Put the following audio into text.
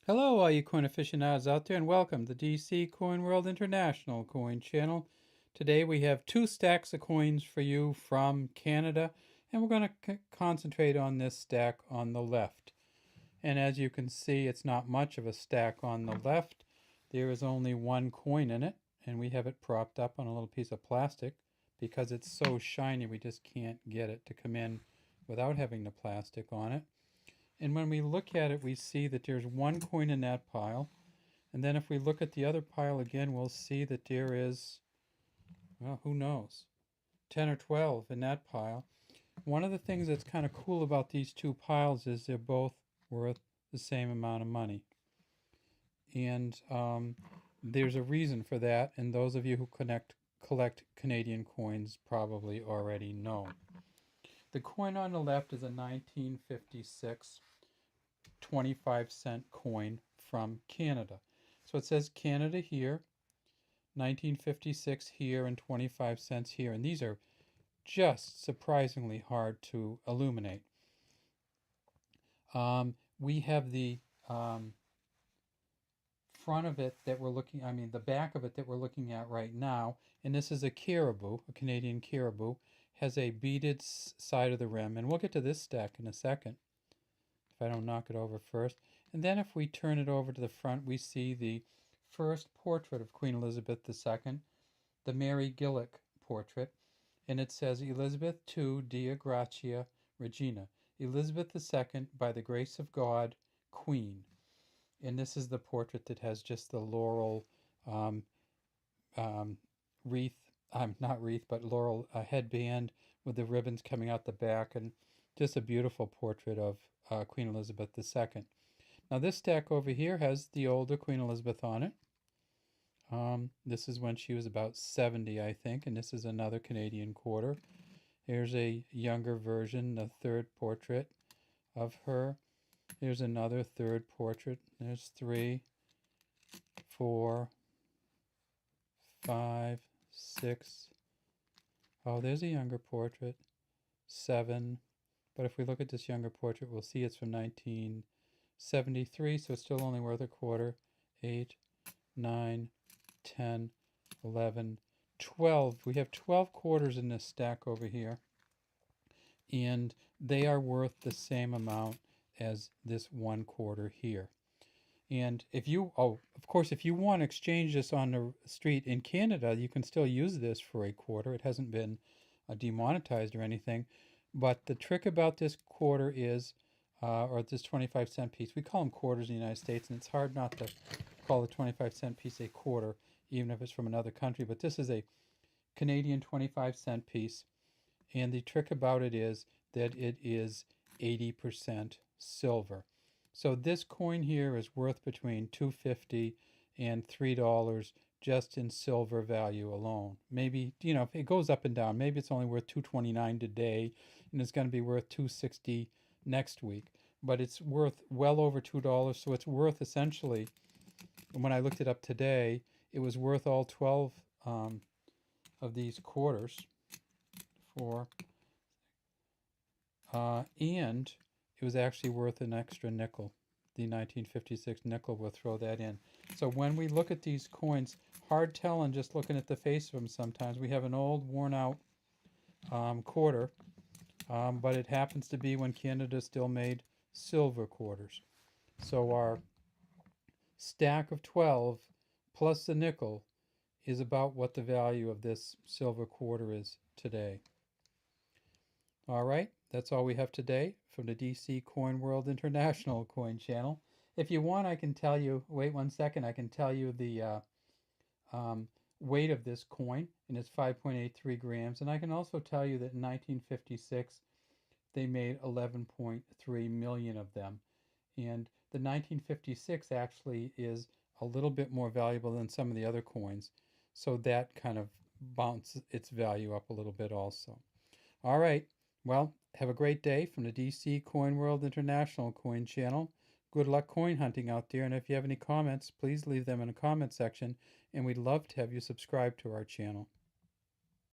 Hello, all you coin aficionados out there, and welcome to the DC Coin World International Coin Channel. Today we have two stacks of coins for you from Canada, and we're going to concentrate on this stack on the left. And as you can see, it's not much of a stack on the left. There is only one coin in it, and we have it propped up on a little piece of plastic. Because it's so shiny, we just can't get it to come in without having the plastic on it. And when we look at it, we see that there's one coin in that pile. And then if we look at the other pile again, we'll see that there is, well, who knows, 10 or 12 in that pile. One of the things that's kind of cool about these two piles is they're both worth the same amount of money. And there's a reason for that, and those of you who collect Canadian coins probably already know. The coin on the left is a 1956 25-cent coin from Canada. So it says Canada here, 1956 here, and 25 cents here. And these are just surprisingly hard to illuminate. We have the front of it that we're looking, the back of it that we're looking at right now. And this is a Caribou, a Canadian Caribou. Has a beaded side of the rim, and we'll get to this stack in a second if I don't knock it over first. And then if we turn it over to the front, we see the first portrait of Queen Elizabeth II, the Mary Gillick portrait, and it says Elizabeth II Dea Gratia Regina, Elizabeth II by the grace of God, Queen. And this is the portrait that has just the laurel wreath, not wreath, but laurel headband with the ribbons coming out the back, and just a beautiful portrait of Queen Elizabeth II. Now this stack over here has the older Queen Elizabeth on it. This is when she was about 70, I think, and this is another Canadian quarter. Here's a younger version, the third portrait of her. Here's another third portrait. There's 3, 4, 5, 6. Oh, there's a younger portrait. 7. But if we look at this younger portrait, we'll see it's from 1973, so it's still only worth a quarter. 8, 9, 10, 11, 12. We have 12 quarters in this stack over here, and they are worth the same amount as this 1 quarter here. And if you, of course, if you want to exchange this on the street in Canada, you can still use this for a quarter. It hasn't been demonetized or anything. But the trick about this quarter is, or this 25-cent piece, we call them quarters in the United States, and it's hard not to call the 25-cent piece a quarter, even if it's from another country. But this is a Canadian 25-cent piece, and the trick about it is that it is 80% silver. So this coin here is worth between $2.50 and $3 just in silver value alone. Maybe, if it goes up and down, maybe it's only worth $2.29 today, and it's going to be worth $2.60 next week. But it's worth well over $2, so it's worth essentially, when I looked it up today, it was worth all 12 of these quarters and it was actually worth an extra nickel. The 1956 nickel, we'll throw that in. So when we look at these coins, hard telling just looking at the face of them sometimes. We have an old, worn out quarter, but it happens to be when Canada still made silver quarters. So our stack of 12 plus the nickel is about what the value of this silver quarter is today. All right, that's all we have today from the DC Coin World International Coin Channel. If you want, I can tell you, wait 1 second, I can tell you the weight of this coin, and it's 5.83 grams. And I can also tell you that in 1956, they made 11.3 million of them. And the 1956 actually is a little bit more valuable than some of the other coins. So that kind of bounces its value up a little bit also. All right. Well, have a great day from the DC Coin World International Coin Channel. Good luck coin hunting out there. And if you have any comments, please leave them in the comment section. And we'd love to have you subscribe to our channel.